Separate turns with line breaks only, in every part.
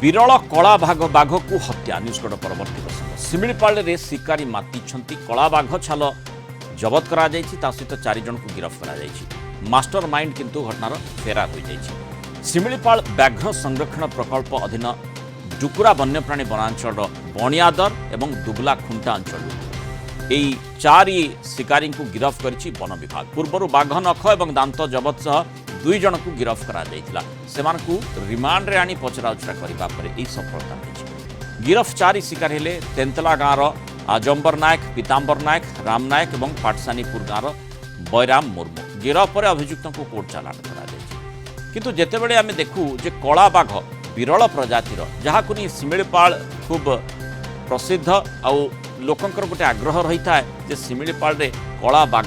विरल कला बाघ को हत्या न्यूज परवर्ती प्रसंग शिमिपाल शिकारी माति कला बाघ छाल जबत करा सहित 4 जन को गिरफ्त करा मास्टर माइंड किंतु घटनार फेरार हो जाइए। शिमिपाल व्याघ्र संरक्षण प्रकल्प अधीन डुकुरा वन्यप्राणी वनांचल बणियादर एवं दुबला खुंटा अंचल यही 4 शिकारी को गिरफ्त करिछि वन विभाग। पूर्व बाघ नख और दांत जबत सह 2 जन को गिरफ्त करा रिमांड रे आनी पचराउचरा करबा परे एही सफलता मिली। गिरफ्त 4 शिकार हेले तेंतला गाँवर आजम्बर नायक, पीताम्बर नायक, राम नायक और पाटसानीपुर गाँवर बैराम मुर्मू। गिरफ्त पर अभियुक्त को कोर्ट चालाण करा किंतु जेतेबेले आमे देखू जे कला बाघ विरल प्रजातिर जहाकु नहीं शिमिपाल खूब प्रसिद्ध आउ लोकंकर गोटे आग्रह रही था जे शिमिपाल रे कला बाघ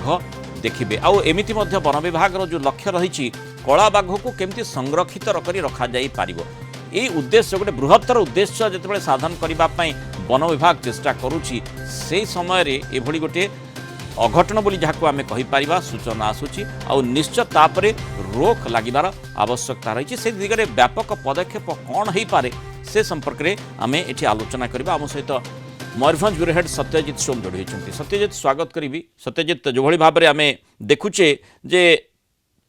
देखिबे आउ एमिति मध्य वन विभाग जो लक्ष्य रही कला बाघ को केमती संरक्षित करी रखा जाई पारिबो एही उद्देश्य गोटे बृहत्तर उद्देश्य जेतेबेले साधन करिबा पई वन विभाग चेष्टा करूची से समय रे एभली गोटे अघटन बोली जहाको आमे कहि पारिबा सूचना आसुची आउ निश्चित तापरे रोक लागिबार आवश्यकता रही से दिगरे व्यापक पदक्षेप कौन हो पारे से संपर्क में आमे एठी आलोचना करबा। आम सहित मयूरभंज ब्यूरो हेड सत्यजित सोम जोड़ी होती। सत्यजित स्वागत करी। सत्यजित जो भाई भाव में आम देखुचे जे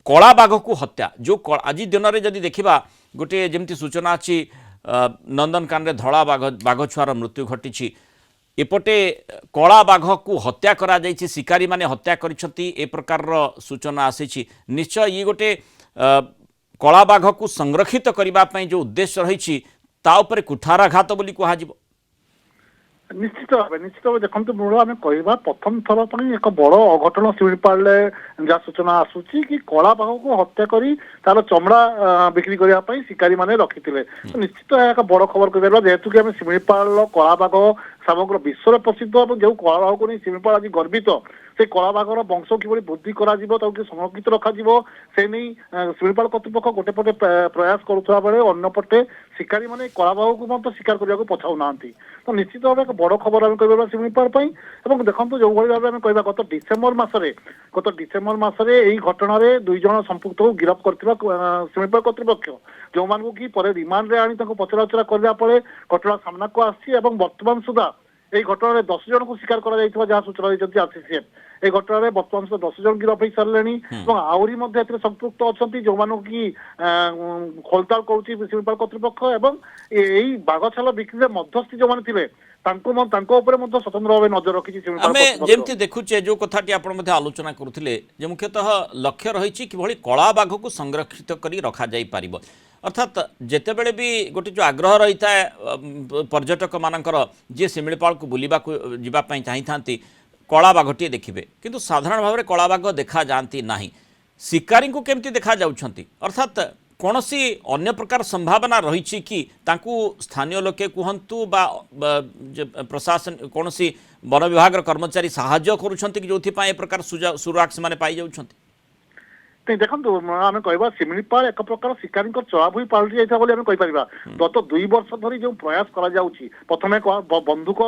कला बाघ को हत्या जो आज दिन में जदि देखा गोटे जमती सूचना अच्छी नंदनकान धला बाघ छुआर मृत्यु घटी एपटे कला बाघ को हत्या करा जाइछि शिकारी माने हत्या करिसथि ए प्रकार सूचना आसी निश्चय ये गोटे कला बाघ को संरक्षित करबा पई जो उद्देश्य रही ता उपरे कुठाराघात बोली कहाजिबो।
निश्चित भाव देखते मूल आम कह प्रथम थर पर एक बड़ अघटन शिमिपाल जहाँ सूचना आसूची कि कला बाघ को हत्या करी तार चमड़ा बिक्री करने शिकारी मैंने रखी थे। निश्चित एक बड़ खबर कह जेहेतु कि आम शिमिपाल कला बाघ समग्र विश्व प्रसिद्ध और जो कला बाघ को नहीं शिमिपाल आज गर्वित से कला बाघर वंश किभली वृद्धि करा संरक्षित रखा से नहीं शिमिपाल कर्तृपक्ष गोटे पटे प्रयास करुवा बेले अन्यपटे शिकारी मैंने कला बाघ को शिकार करने को पछाऊ ना। तो निश्चित भाव एक बड़ खबर आम कह शिमिपाल देखो जो भाई भाव में कह गत डिसेम्बर मसरे यही घटना 2 जन संपुक्त को गिरफ्त कर शिमिपाल कर्तृपक्ष जो मानू कि रिमांड रे आनी पचराउचरा करने घटना सामना को आसी वर्तमान सुधा यही घटना 10 जन को शिकार कर जहाँ सूचना देती आरसीसीएफ ये घटना बर्तमान सुधा 10 जन गिरफ हो सारे आहरी संपुक्त अच्छा जो मानू कि खोलताल करुमिपाल कर्तृपक्ष एवं यही बाघ छाल बिक्री मध्यस्थी जो मैंने थे स्वतंत्र भाव नजर रखी
देखुचे जो कथाटी आप आलोचना करुले मुख्यतः लक्ष्य रही कि कला बाघ को संरक्षित कर रखा जाई पारिबो। अर्थात जेतेबेले भी गोटे जो आग्रह रही था पर्यटक मानकर जी शिमिपाल को बुलवा जावाई चाही था कला बाघटे देखिए किंतु साधारण भाव में कला बाघ देखा जाती ना शिकारी को केमती देखा जाउछंती अर्थात कौन सी अन्य प्रकार संभावना रही कि तांकू स्थानीय लोके कहतु बा प्रशासन कौन सी वन विभाग कर्मचारी साहाय्य करुछंती कि जोथि ए प्रकार सुराग से पाई जाउछंती।
देखो आम कह शिमिपाल एक प्रकार शिकारी चलाभुई पलटि जाता आम कहीपर गत 2 वर्ष धरी जो प्रयास प्रथम बंदूक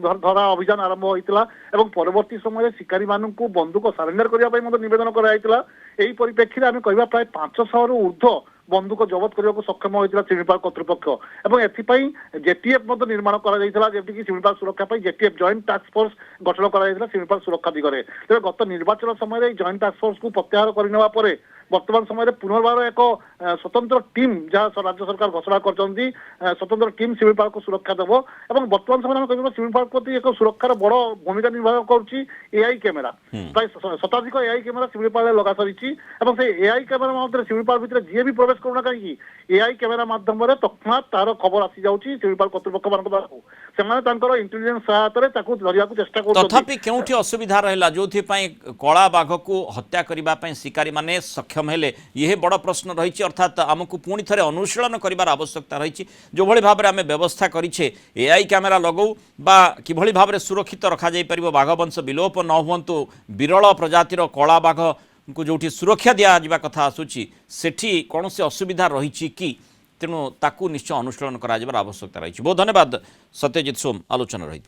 धरा अभियान आरंभ होता और परवर्ती समय शिकारी मानू बंदूक सारेंडर करने नवेदन कराइला। यही परिप्रेक्षी में आम कह प्राय 500 रु ऊर्ध्व बंदूक जबत करने को सक्षम होता शिमिपाल कर्तृपक्ष और एथिपाई जेटीएफ निर्माण कर शिमिपाल सुरक्षा जेटीएफ जॉइंट टास्क फोर्स गठन कर शिमिपाल सुरक्षा दिगरे तेज गत निर्वाचन समय जॉइंट टास्क फोर्स को प्रत्याहार करने वर्तमान समय पुनर्बार एक स्वतंत्र टीम जहाँ राज्य सरकार घोषणा कर स्वतंत्र टीम शिमिपाल को सुरक्षा देव और वर्तमान समय कह शिमिपाल प्रति एक सुरक्षार बड़ भूमिका निर्वाह करुई कैमेरा प्राय 27 एआई कैमेरा शिमिपाल लगा सारी से एआई कैमेरा शिमिपाल भितर जी भी प्रवेश करूना कहीं एआई कैमेरा माध्यम तत्मात तार खबर आसी जाऊँगी शिमिपाल कर्तृपक्ष मान पाखु इंटेलिजेंस सहायता धरने चेष्टा
तथापि केउठी असुविधा रहा जो कला बाघ को हत्या करने शिकारी माने सक्षम हेले यह बड़ प्रश्न रही अर्थात आमको पुणी थे अनुशीलन कर आवश्यकता रही जो भाई भाव में आम व्यवस्था करें एआई कैमेरा लगौ बा किभली भाव में सुरक्षित रखा जाई परिबो बाघ वंश विलोप न हुंतु विरल प्रजातिर कला बाघ को जोठी सुरक्षा दिया जावा कथा आसुची सेठी कौन से असुविधा रही कि तेणु ताकू निश्चय अनुशीलन करा आवश्यकता रही। बहुत धन्यवाद सत्यजित सोम आलोचना रही।